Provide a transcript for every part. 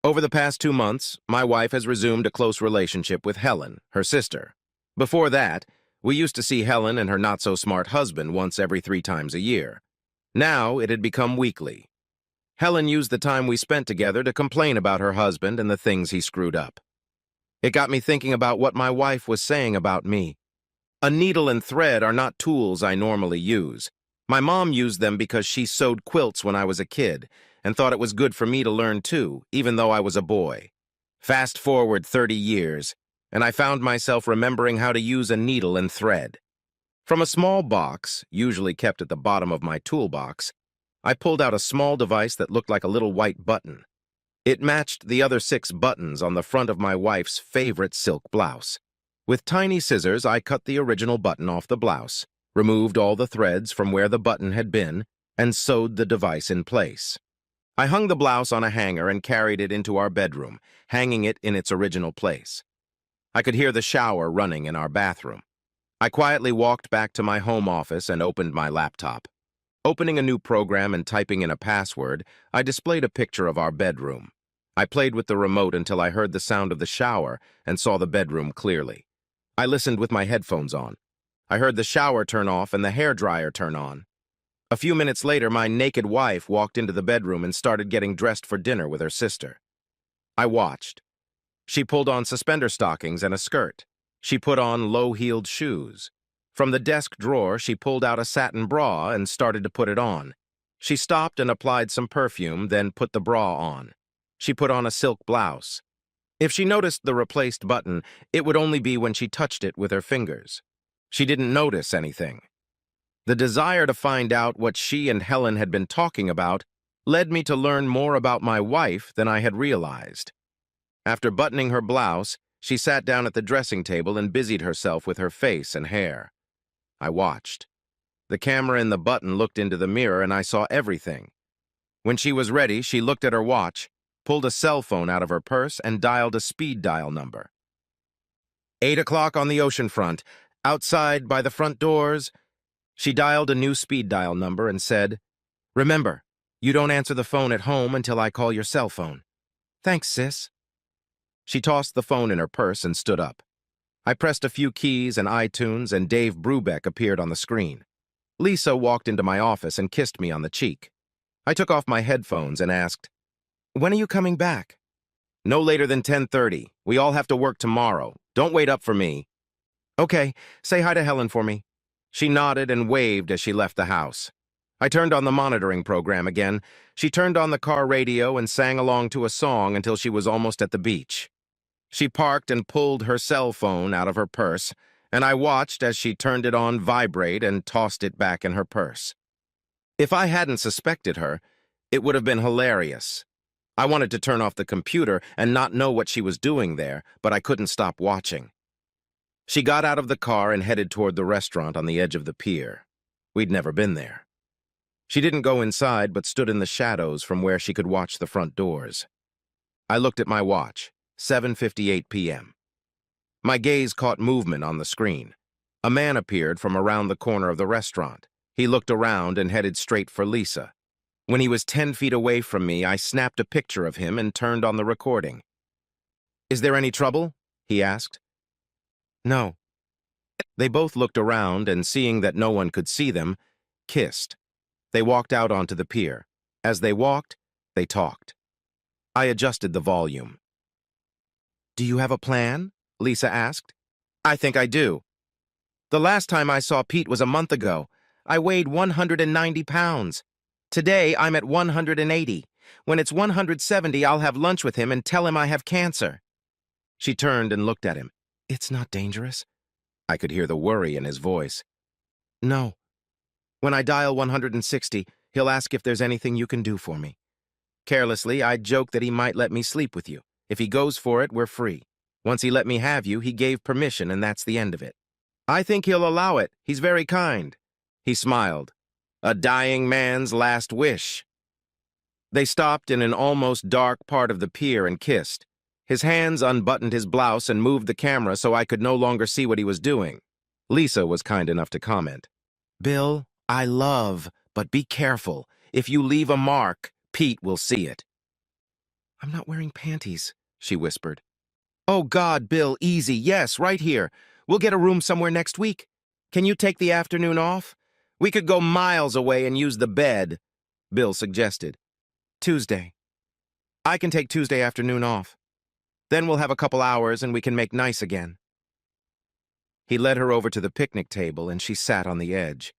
Over the past 2 months, my wife has resumed a close relationship with Helen, her sister. Before that, we used to see Helen and her not-so-smart husband once every 3 times a year. Now it had become weekly. Helen used the time we spent together to complain about her husband and the things he screwed up. It got me thinking about what my wife was saying about me. A needle and thread are not tools I normally use. My mom used them because she sewed quilts when I was a kid and thought it was good for me to learn too, even though I was a boy. Fast forward 30 years, and I found myself remembering how to use a needle and thread. From a small box, usually kept at the bottom of my toolbox, I pulled out a small device that looked like a little white button. It matched the other 6 buttons on the front of my wife's favorite silk blouse. With tiny scissors, I cut the original button off the blouse, removed all the threads from where the button had been, and sewed the device in place. I hung the blouse on a hanger and carried it into our bedroom, hanging it in its original place. I could hear the shower running in our bathroom. I quietly walked back to my home office and opened my laptop. Opening a new program and typing in a password, I displayed a picture of our bedroom. I played with the remote until I heard the sound of the shower and saw the bedroom clearly. I listened with my headphones on. I heard the shower turn off and the hairdryer turn on. A few minutes later, my naked wife walked into the bedroom and started getting dressed for dinner with her sister. I watched. She pulled on suspender stockings and a skirt. She put on low-heeled shoes. From the desk drawer, she pulled out a satin bra and started to put it on. She stopped and applied some perfume, then put the bra on. She put on a silk blouse. If she noticed the replaced button, it would only be when she touched it with her fingers. She didn't notice anything. The desire to find out what she and Helen had been talking about led me to learn more about my wife than I had realized. After buttoning her blouse, she sat down at the dressing table and busied herself with her face and hair. I watched. The camera in the button looked into the mirror and I saw everything. When she was ready, she looked at her watch, pulled a cell phone out of her purse, and dialed a speed dial number. 8 o'clock on the ocean front, outside by the front doors. She dialed a new speed dial number and said, "Remember, you don't answer the phone at home until I call your cell phone." "Thanks, sis." She tossed the phone in her purse and stood up. I pressed a few keys and iTunes, and Dave Brubeck appeared on the screen. Lisa walked into my office and kissed me on the cheek. I took off my headphones and asked, "When are you coming back?" "No later than 10:30. We all have to work tomorrow. Don't wait up for me." "Okay, say hi to Helen for me." She nodded and waved as she left the house. I turned on the monitoring program again. She turned on the car radio and sang along to a song until she was almost at the beach. She parked and pulled her cell phone out of her purse, and I watched as she turned it on vibrate and tossed it back in her purse. If I hadn't suspected her, it would have been hilarious. I wanted to turn off the computer and not know what she was doing there, but I couldn't stop watching. She got out of the car and headed toward the restaurant on the edge of the pier. We'd never been there. She didn't go inside, but stood in the shadows from where she could watch the front doors. I looked at my watch, 7:58 p.m. My gaze caught movement on the screen. A man appeared from around the corner of the restaurant. He looked around and headed straight for Lisa. When he was 10 feet away from me, I snapped a picture of him and turned on the recording. "Is there any trouble?" he asked. "No." They both looked around and, seeing that no one could see them, kissed. They walked out onto the pier. As they walked, they talked. I adjusted the volume. "Do you have a plan?" Lisa asked. "I think I do. The last time I saw Pete was a month ago. I weighed 190 pounds. Today, I'm at 180. When it's 170, I'll have lunch with him and tell him I have cancer." She turned and looked at him. "It's not dangerous?" I could hear the worry in his voice. "No. When I dial 160, he'll ask if there's anything you can do for me." Carelessly, I joked that he might let me sleep with you. If he goes for it, we're free. Once he let me have you, he gave permission, and that's the end of it. "I think he'll allow it. He's very kind." He smiled. A dying man's last wish. They stopped in an almost dark part of the pier and kissed. His hands unbuttoned his blouse and moved the camera so I could no longer see what he was doing. Lisa was kind enough to comment, "Bill, I love, but be careful. If you leave a mark, Pete will see it." I'm not wearing panties, she whispered. Oh, God, Bill, easy. Yes, right here. We'll get a room somewhere next week. Can you take the afternoon off? We could go miles away and use the bed, Bill suggested. Tuesday. I can take Tuesday afternoon off. Then we'll have a couple hours and we can make nice again. He led her over to the picnic table and she sat on the edge.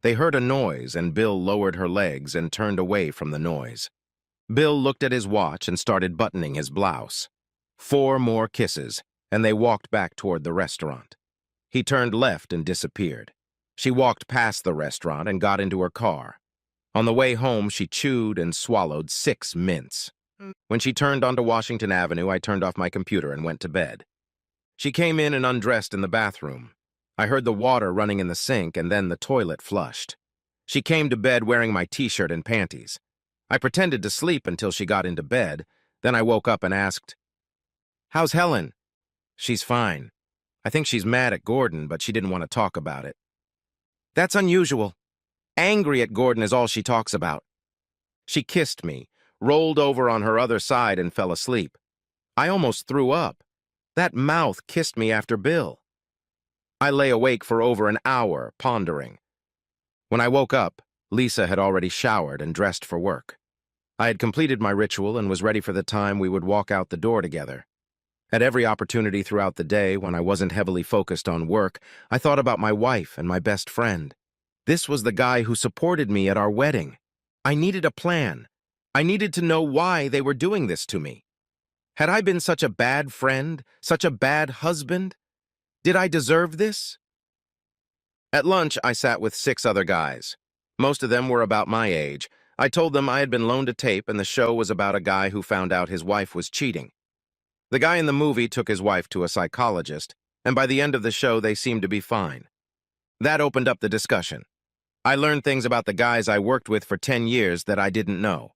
They heard a noise and Bill lowered her legs and turned away from the noise. Bill looked at his watch and started buttoning his blouse. 4 more kisses, and they walked back toward the restaurant. He turned left and disappeared. She walked past the restaurant and got into her car. On the way home, she chewed and swallowed 6 mints. When she turned onto Washington Avenue, I turned off my computer and went to bed. She came in and undressed in the bathroom. I heard the water running in the sink and then the toilet flushed. She came to bed wearing my t-shirt and panties. I pretended to sleep until she got into bed. Then I woke up and asked, "How's Helen?" "She's fine. I think she's mad at Gordon, but she didn't want to talk about it." "That's unusual. Angry at Gordon is all she talks about." She kissed me, rolled over on her other side, and fell asleep. I almost threw up. That mouth kissed me after Bill. I lay awake for over an hour, pondering. When I woke up, Lisa had already showered and dressed for work. I had completed my ritual and was ready for the time we would walk out the door together. At every opportunity throughout the day, when I wasn't heavily focused on work, I thought about my wife and my best friend. This was the guy who supported me at our wedding. I needed a plan. I needed to know why they were doing this to me. Had I been such a bad friend, such a bad husband? Did I deserve this? At lunch, I sat with 6 other guys. Most of them were about my age. I told them I had been loaned a tape and the show was about a guy who found out his wife was cheating. The guy in the movie took his wife to a psychologist, and by the end of the show, they seemed to be fine. That opened up the discussion. I learned things about the guys I worked with for 10 years that I didn't know.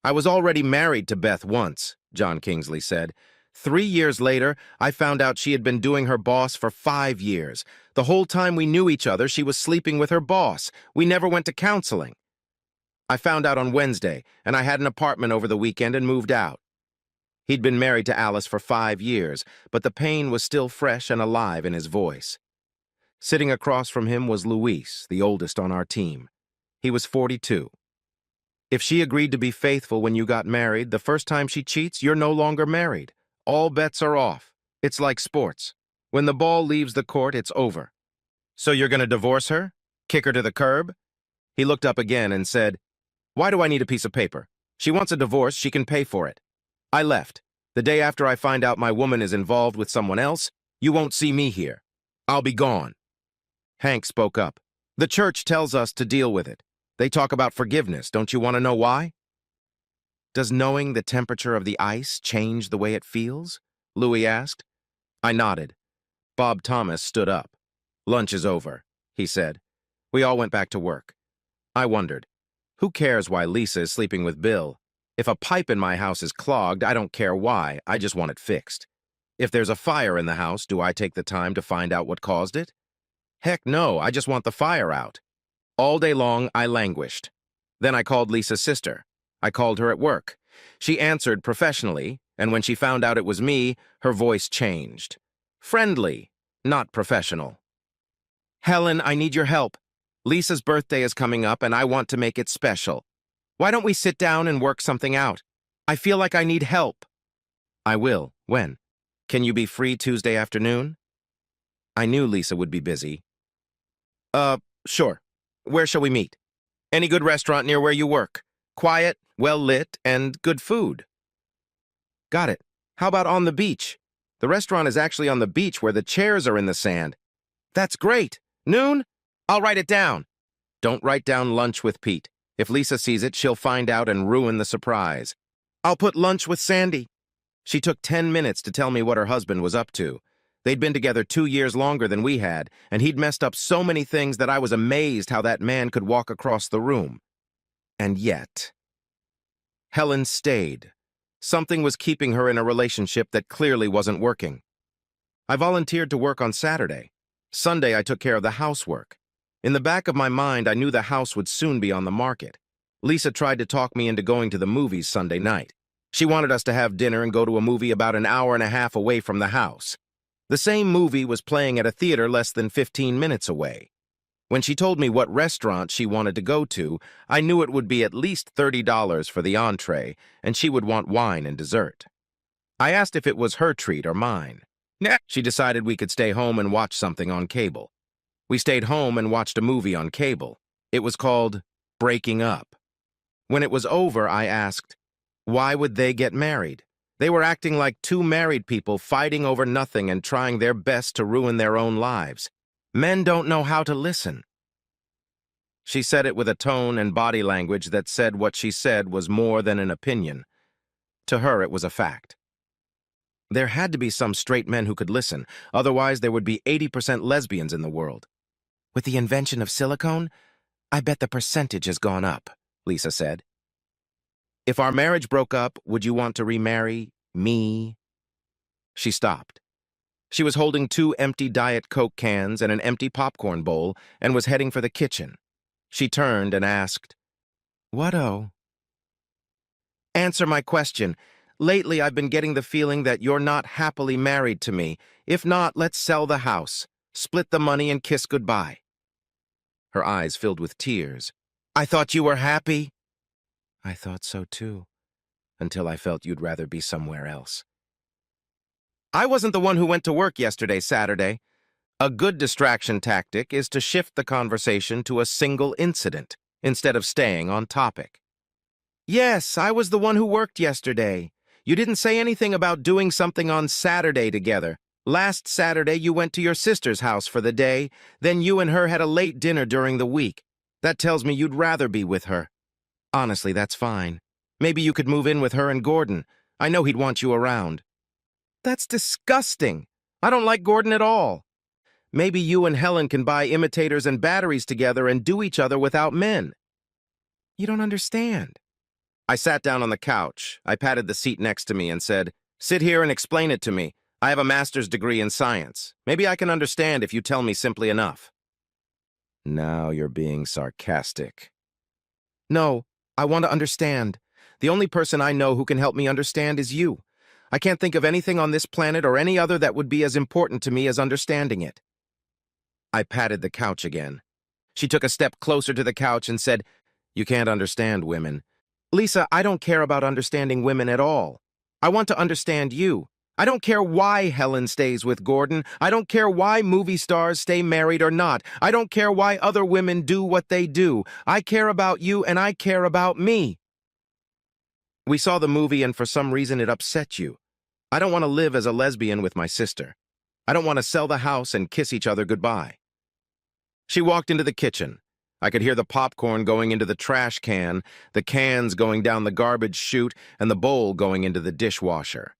"I was already married to Beth once," John Kingsley said. 3 years later, I found out she had been doing her boss for 5 years. The whole time we knew each other, she was sleeping with her boss. We never went to counseling. I found out on Wednesday, and I had an apartment over the weekend and moved out. He'd been married to Alice for 5 years, but the pain was still fresh and alive in his voice. Sitting across from him was Luis, the oldest on our team. He was 42. "If she agreed to be faithful when you got married, the first time she cheats, you're no longer married. All bets are off. It's like sports. When the ball leaves the court, it's over." "So you're going to divorce her? Kick her to the curb?" He looked up again and said, "Why do I need a piece of paper? She wants a divorce, she can pay for it." I left. "The day after I find out my woman is involved with someone else, you won't see me here. I'll be gone." Hank spoke up. "The church tells us to deal with it. They talk about forgiveness. Don't you want to know why?" "Does knowing the temperature of the ice change the way it feels?" Louis asked. I nodded. Bob Thomas stood up. "Lunch is over," he said. We all went back to work. I wondered, who cares why Lisa is sleeping with Bill? If a pipe in my house is clogged, I don't care why, I just want it fixed. If there's a fire in the house, do I take the time to find out what caused it? Heck no, I just want the fire out. All day long, I languished. Then I called Lisa's sister. I called her at work. She answered professionally, and when she found out it was me, her voice changed. Friendly, not professional. "Helen, I need your help. Lisa's birthday is coming up, and I want to make it special. Why don't we sit down and work something out? I feel like I need help." "I will. When? Can you be free Tuesday afternoon?" I knew Lisa would be busy. Sure. Where shall we meet?" "Any good restaurant near where you work. Quiet, well-lit, and good food." "Got it. How about on the beach? The restaurant is actually on the beach where the chairs are in the sand." "That's great. Noon? I'll write it down." "Don't write down lunch with Pete. If Lisa sees it, she'll find out and ruin the surprise." "I'll put lunch with Sandy." She took 10 minutes to tell me what her husband was up to. They'd been together 2 years longer than we had, and he'd messed up so many things that I was amazed how that man could walk across the room. And yet, Helen stayed. Something was keeping her in a relationship that clearly wasn't working. I volunteered to work on Saturday. Sunday, I took care of the housework. In the back of my mind, I knew the house would soon be on the market. Lisa tried to talk me into going to the movies Sunday night. She wanted us to have dinner and go to a movie about an hour and a half away from the house. The same movie was playing at a theater less than 15 minutes away. When she told me what restaurant she wanted to go to, I knew it would be at least $30 for the entree, and she would want wine and dessert. I asked if it was her treat or mine. Nah. She decided we could stay home and watch something on cable. We stayed home and watched a movie on cable. It was called Breaking Up. When it was over, I asked, why would they get married? They were acting like two married people fighting over nothing and trying their best to ruin their own lives. Men don't know how to listen. She said it with a tone and body language that said what she said was more than an opinion. To her, it was a fact. There had to be some straight men who could listen, otherwise there would be 80% lesbians in the world. With the invention of silicone, I bet the percentage has gone up, Lisa said. If our marriage broke up, would you want to remarry me? She stopped. She was holding 2 empty Diet Coke cans and an empty popcorn bowl and was heading for the kitchen. She turned and asked, "What-oh?" Answer my question. Lately, I've been getting the feeling that you're not happily married to me. If not, let's sell the house, split the money, and kiss goodbye. Her eyes filled with tears. I thought you were happy. I thought so too, until I felt you'd rather be somewhere else. I wasn't the one who went to work yesterday, Saturday. A good distraction tactic is to shift the conversation to a single incident, instead of staying on topic. Yes, I was the one who worked yesterday. You didn't say anything about doing something on Saturday together. Last Saturday, you went to your sister's house for the day, then you and her had a late dinner during the week. That tells me you'd rather be with her. Honestly, that's fine. Maybe you could move in with her and Gordon. I know he'd want you around. That's disgusting. I don't like Gordon at all. Maybe you and Helen can buy imitators and batteries together and do each other without men. You don't understand. I sat down on the couch. I patted the seat next to me and said, "Sit here and explain it to me. I have a master's degree in science. Maybe I can understand if you tell me simply enough." Now you're being sarcastic. No, I want to understand. The only person I know who can help me understand is you. I can't think of anything on this planet or any other that would be as important to me as understanding it. I patted the couch again. She took a step closer to the couch and said, "You can't understand women." Lisa, I don't care about understanding women at all. I want to understand you. I don't care why Helen stays with Gordon. I don't care why movie stars stay married or not. I don't care why other women do what they do. I care about you and I care about me. We saw the movie and for some reason it upset you. I don't want to live as a lesbian with my sister. I don't want to sell the house and kiss each other goodbye. She walked into the kitchen. I could hear the popcorn going into the trash can, the cans going down the garbage chute, and the bowl going into the dishwasher.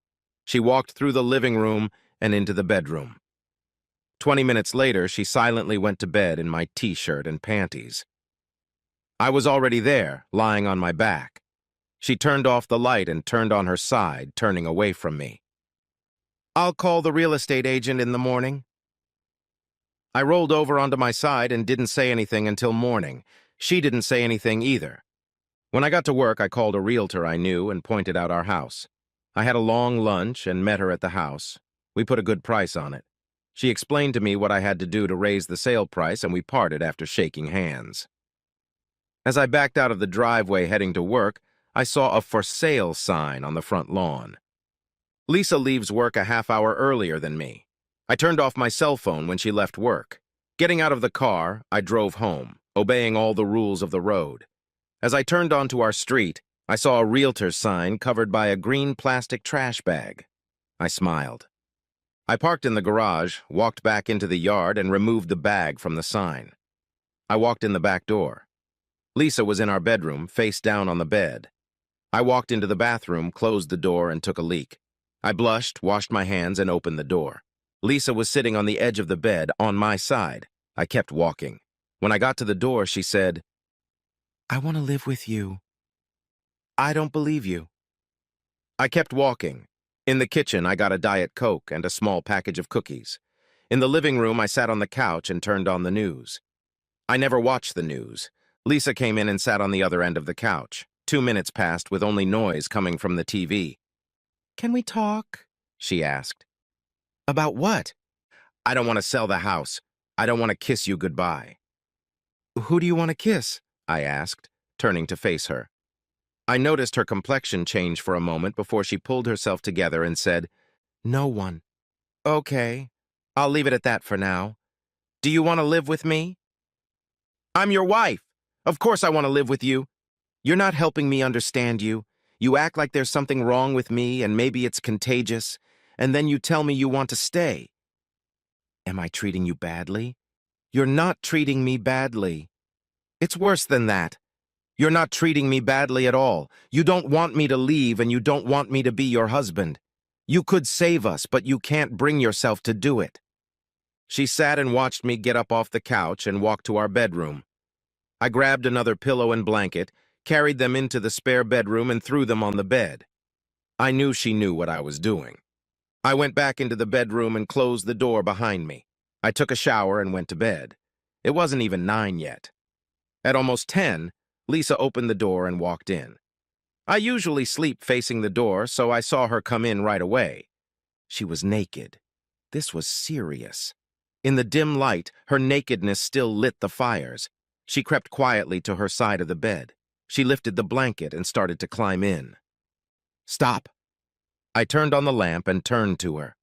She walked through the living room and into the bedroom. 20 minutes later, she silently went to bed in my t-shirt and panties. I was already there, lying on my back. She turned off the light and turned on her side, turning away from me. I'll call the real estate agent in the morning. I rolled over onto my side and didn't say anything until morning. She didn't say anything either. When I got to work, I called a realtor I knew and pointed out our house. I had a long lunch and met her at the house. We put a good price on it. She explained to me what I had to do to raise the sale price, and we parted after shaking hands. As I backed out of the driveway heading to work, I saw a for sale sign on the front lawn. Lisa leaves work a half hour earlier than me. I turned off my cell phone when she left work. Getting out of the car, I drove home, obeying all the rules of the road. As I turned onto our street, I saw a realtor's sign covered by a green plastic trash bag. I smiled. I parked in the garage, walked back into the yard, and removed the bag from the sign. I walked in the back door. Lisa was in our bedroom, face down on the bed. I walked into the bathroom, closed the door, and took a leak. I blushed, washed my hands, and opened the door. Lisa was sitting on the edge of the bed, on my side. I kept walking. When I got to the door, she said, "I want to live with you." I don't believe you. I kept walking. In the kitchen, I got a Diet Coke and a small package of cookies. In the living room, I sat on the couch and turned on the news. I never watched the news. Lisa came in and sat on the other end of the couch. 2 minutes passed with only noise coming from the TV. "Can we talk?" she asked. "About what?" "I don't want to sell the house. I don't want to kiss you goodbye." "Who do you want to kiss?" I asked, turning to face her. I noticed her complexion change for a moment before she pulled herself together and said, "No one." "Okay, I'll leave it at that for now. Do you want to live with me?" "I'm your wife. Of course I want to live with you. You're not helping me understand you. You act like there's something wrong with me and maybe it's contagious, and then you tell me you want to stay. Am I treating you badly? You're not treating me badly. It's worse than that. You're not treating me badly at all. You don't want me to leave and you don't want me to be your husband. You could save us, but you can't bring yourself to do it." She sat and watched me get up off the couch and walk to our bedroom. I grabbed another pillow and blanket, carried them into the spare bedroom and threw them on the bed. I knew she knew what I was doing. I went back into the bedroom and closed the door behind me. I took a shower and went to bed. It wasn't even 9 yet. At almost 10, Lisa opened the door and walked in. I usually sleep facing the door, so I saw her come in right away. She was naked. This was serious. In the dim light, her nakedness still lit the fires. She crept quietly to her side of the bed. She lifted the blanket and started to climb in. "Stop." I turned on the lamp and turned to her.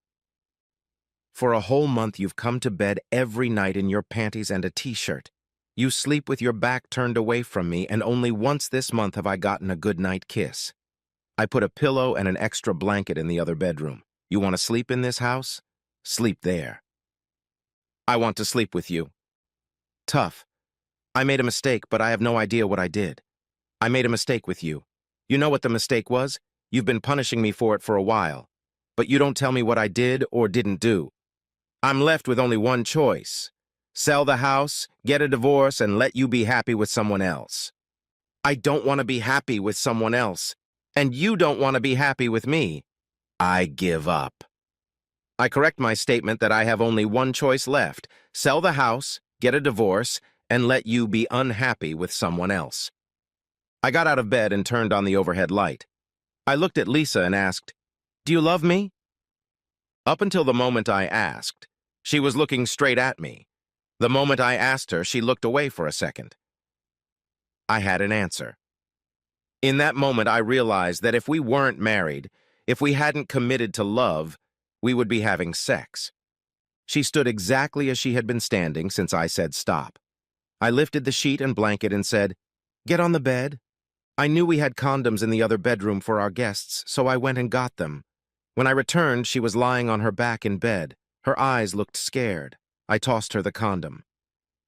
"For a whole month you've come to bed every night in your panties and a t-shirt. You sleep with your back turned away from me, and only once this month have I gotten a good-night kiss. I put a pillow and an extra blanket in the other bedroom. You want to sleep in this house? Sleep there. I want to sleep with you." Tough. I made a mistake, but I have no idea what I did. I made a mistake with you. You know what the mistake was? You've been punishing me for it for a while. But you don't tell me what I did or didn't do. I'm left with only one choice. Sell the house, get a divorce, and let you be happy with someone else. I don't want to be happy with someone else, and you don't want to be happy with me. I give up. I correct my statement that I have only one choice left: sell the house, get a divorce, and let you be unhappy with someone else. I got out of bed and turned on the overhead light. I looked at Lisa and asked, "Do you love me?" Up until the moment I asked, she was looking straight at me. The moment I asked her, she looked away for a second. I had an answer. In that moment, I realized that if we weren't married, if we hadn't committed to love, we would be having sex. She stood exactly as she had been standing since I said stop. I lifted the sheet and blanket and said, "Get on the bed." I knew we had condoms in the other bedroom for our guests, so I went and got them. When I returned, she was lying on her back in bed. Her eyes looked scared. I tossed her the condom.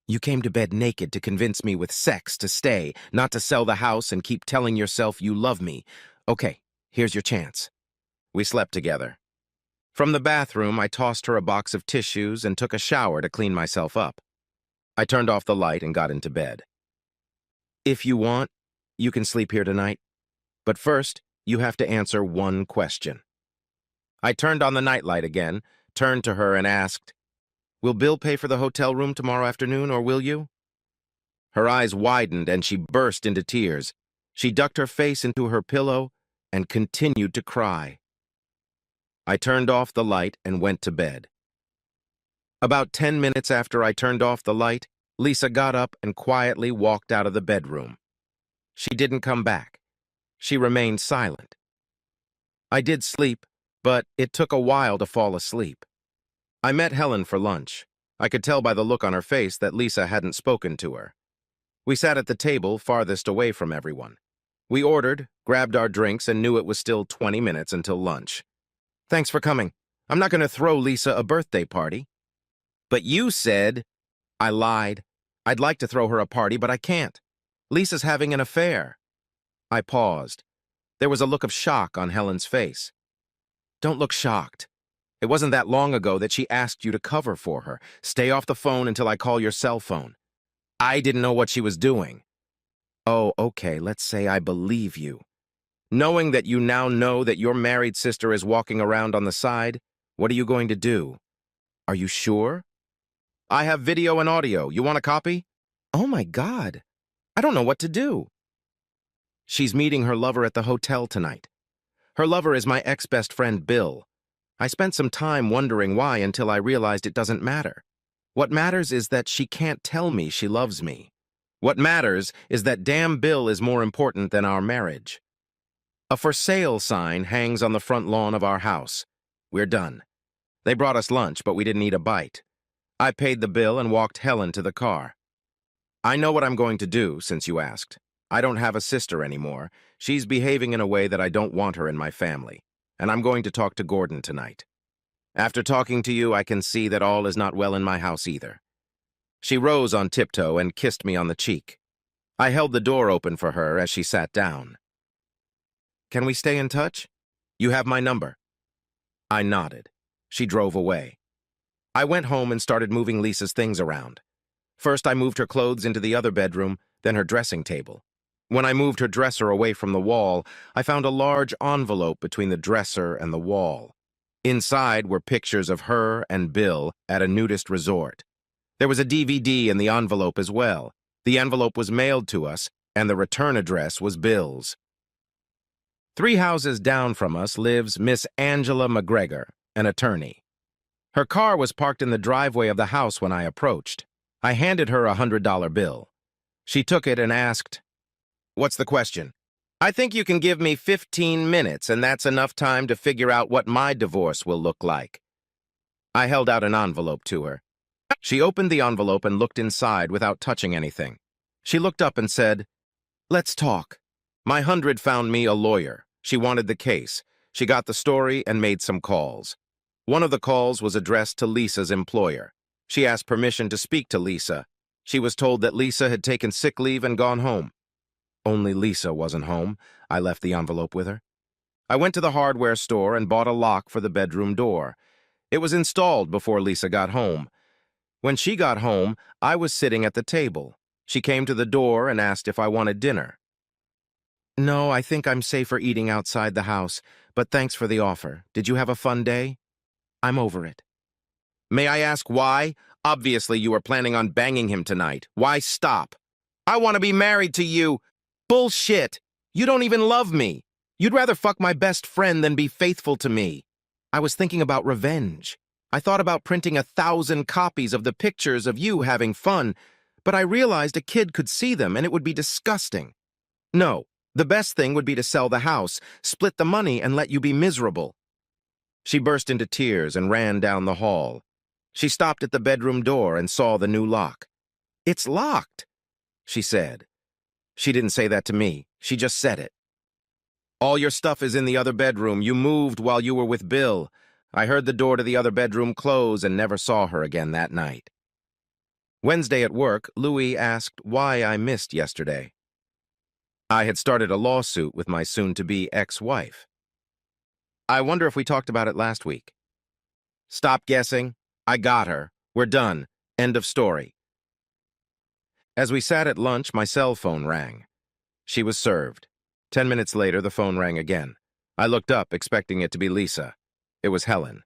"You came to bed naked to convince me with sex to stay, not to sell the house and keep telling yourself you love me. Okay, here's your chance." We slept together. From the bathroom, I tossed her a box of tissues and took a shower to clean myself up. I turned off the light and got into bed. "If you want, you can sleep here tonight. But first, you have to answer one question." I turned on the nightlight again, turned to her and asked, "Will Bill pay for the hotel room tomorrow afternoon, or will you?" Her eyes widened and she burst into tears. She ducked her face into her pillow and continued to cry. I turned off the light and went to bed. About 10 minutes after I turned off the light, Lisa got up and quietly walked out of the bedroom. She didn't come back. She remained silent. I did sleep, but it took a while to fall asleep. I met Helen for lunch. I could tell by the look on her face that Lisa hadn't spoken to her. We sat at the table farthest away from everyone. We ordered, grabbed our drinks, and knew it was still 20 minutes until lunch. "Thanks for coming. I'm not going to throw Lisa a birthday party." "But you said—" I lied. "I'd like to throw her a party, but I can't. Lisa's having an affair." I paused. There was a look of shock on Helen's face. "Don't look shocked. It wasn't that long ago that she asked you to cover for her. Stay off the phone until I call your cell phone." I didn't know what she was doing. "Oh, okay, let's say I believe you. Knowing that you now know that your married sister is walking around on the side, what are you going to do? Are you sure?" "I have video and audio. You want a copy?" "Oh my God. I don't know what to do." She's meeting her lover at the hotel tonight. Her lover is my ex-best friend, Bill. I spent some time wondering why until I realized it doesn't matter. What matters is that she can't tell me she loves me. What matters is that damn Bill is more important than our marriage. A for sale sign hangs on the front lawn of our house. We're done. They brought us lunch, but we didn't eat a bite. I paid the bill and walked Helen to the car. I know what I'm going to do, since you asked. I don't have a sister anymore. She's behaving in a way that I don't want her in my family. And I'm going to talk to Gordon tonight. After talking to you, I can see that all is not well in my house either. She rose on tiptoe and kissed me on the cheek. I held the door open for her as she sat down. Can we stay in touch? You have my number. I nodded. She drove away. I went home and started moving Lisa's things around. First, I moved her clothes into the other bedroom, then her dressing table. When I moved her dresser away from the wall, I found a large envelope between the dresser and the wall. Inside were pictures of her and Bill at a nudist resort. There was a DVD in the envelope as well. The envelope was mailed to us, and the return address was Bill's. 3 houses down from us lives Miss Angela McGregor, an attorney. Her car was parked in the driveway of the house when I approached. I handed her a $100 bill. She took it and asked, "What's the question?" "I think you can give me 15 minutes, and that's enough time to figure out what my divorce will look like." I held out an envelope to her. She opened the envelope and looked inside without touching anything. She looked up and said, "Let's talk." My 100 found me a lawyer. She wanted the case. She got the story and made some calls. One of the calls was addressed to Lisa's employer. She asked permission to speak to Lisa. She was told that Lisa had taken sick leave and gone home. Only Lisa wasn't home. I left the envelope with her. I went to the hardware store and bought a lock for the bedroom door. It was installed before Lisa got home. When she got home, I was sitting at the table. She came to the door and asked if I wanted dinner. "No, I think I'm safer eating outside the house, but thanks for the offer. Did you have a fun day?" "I'm over it." "May I ask why? Obviously you were planning on banging him tonight. Why stop?" "I want to be married to you." "Bullshit! You don't even love me. You'd rather fuck my best friend than be faithful to me." "I was thinking about revenge. I thought about printing 1,000 copies of the pictures of you having fun, but I realized a kid could see them and it would be disgusting. No, the best thing would be to sell the house, split the money, and let you be miserable." She burst into tears and ran down the hall. She stopped at the bedroom door and saw the new lock. "It's locked," she said. She didn't say that to me. She just said it. "All your stuff is in the other bedroom. You moved while you were with Bill." I heard the door to the other bedroom close and never saw her again that night. Wednesday at work, Louis asked why I missed yesterday. I had started a lawsuit with my soon-to-be ex-wife. "I wonder if we talked about it last week." "Stop guessing. I got her. We're done. End of story." As we sat at lunch, my cell phone rang. She was served. 10 minutes later, the phone rang again. I looked up, expecting it to be Lisa. It was Helen.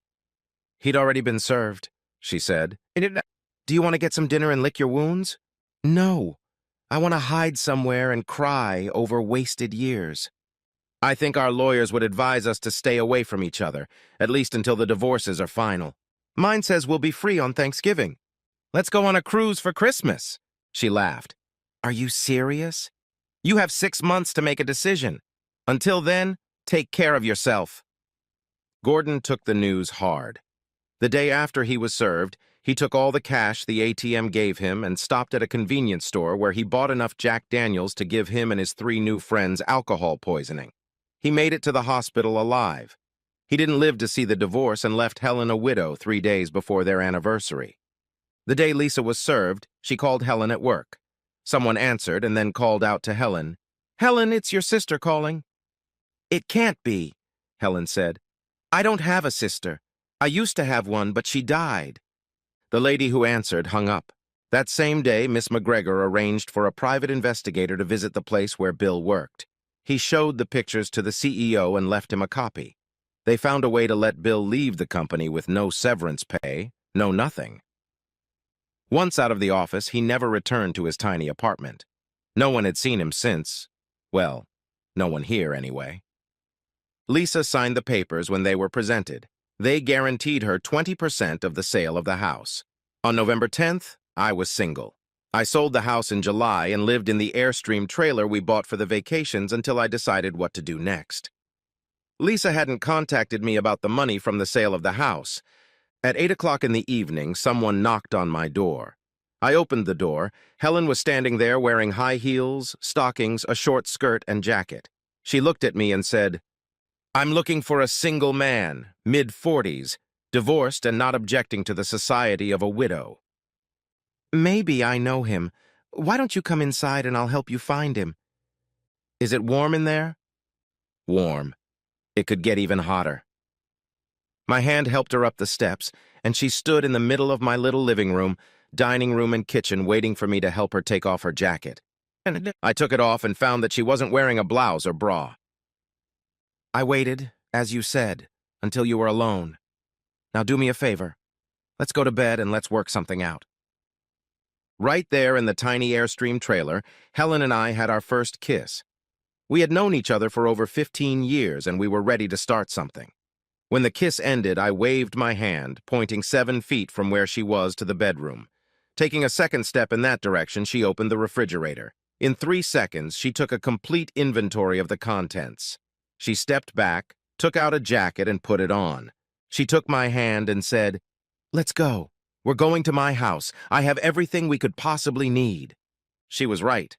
"He'd already been served," she said. "Do you want to get some dinner and lick your wounds?" "No. I want to hide somewhere and cry over wasted years." "I think our lawyers would advise us to stay away from each other, at least until the divorces are final. Mine says we'll be free on Thanksgiving. Let's go on a cruise for Christmas." She laughed. "Are you serious? You have 6 months to make a decision. Until then, take care of yourself." Gordon took the news hard. The day after he was served, he took all the cash the ATM gave him and stopped at a convenience store where he bought enough Jack Daniels to give him and his 3 new friends alcohol poisoning. He made it to the hospital alive. He didn't live to see the divorce and left Helen a widow 3 days before their anniversary. The day Lisa was served, she called Helen at work. Someone answered and then called out to Helen, "Helen, it's your sister calling." "It can't be," Helen said. "I don't have a sister. I used to have one, but she died." The lady who answered hung up. That same day, Miss McGregor arranged for a private investigator to visit the place where Bill worked. He showed the pictures to the CEO and left him a copy. They found a way to let Bill leave the company with no severance pay, no nothing. Once out of the office, he never returned to his tiny apartment. No one had seen him since, well, No one here, anyway. Lisa signed the papers when they were presented. They guaranteed her 20% of the sale of the house. On November 10th, I was single. I sold the house in July and lived in the Airstream trailer we bought for the vacations until I decided what to do next. Lisa hadn't contacted me about the money from the sale of the house. At 8 o'clock in the evening, someone knocked on my door. I opened the door. Helen was standing there wearing high heels, stockings, a short skirt, and jacket. She looked at me and said, "I'm looking for a single man, mid-40s, divorced and not objecting to the society of a widow." "Maybe I know him. Why don't you come inside and I'll help you find him?" "Is it warm in there?" "Warm. It could get even hotter." My hand helped her up the steps, and she stood in the middle of my little living room, dining room, and kitchen waiting for me to help her take off her jacket. I took it off and found that she wasn't wearing a blouse or bra. "I waited, as you said, until you were alone. Now do me a favor. Let's go to bed and let's work something out." Right there in the tiny Airstream trailer, Helen and I had our first kiss. We had known each other for over 15 years, and we were ready to start something. When the kiss ended, I waved my hand, pointing 7 feet from where she was to the bedroom. Taking a second step in that direction, she opened the refrigerator. In 3 seconds, she took a complete inventory of the contents. She stepped back, took out a jacket, and put it on. She took my hand and said, "Let's go. We're going to my house. I have everything we could possibly need." She was right.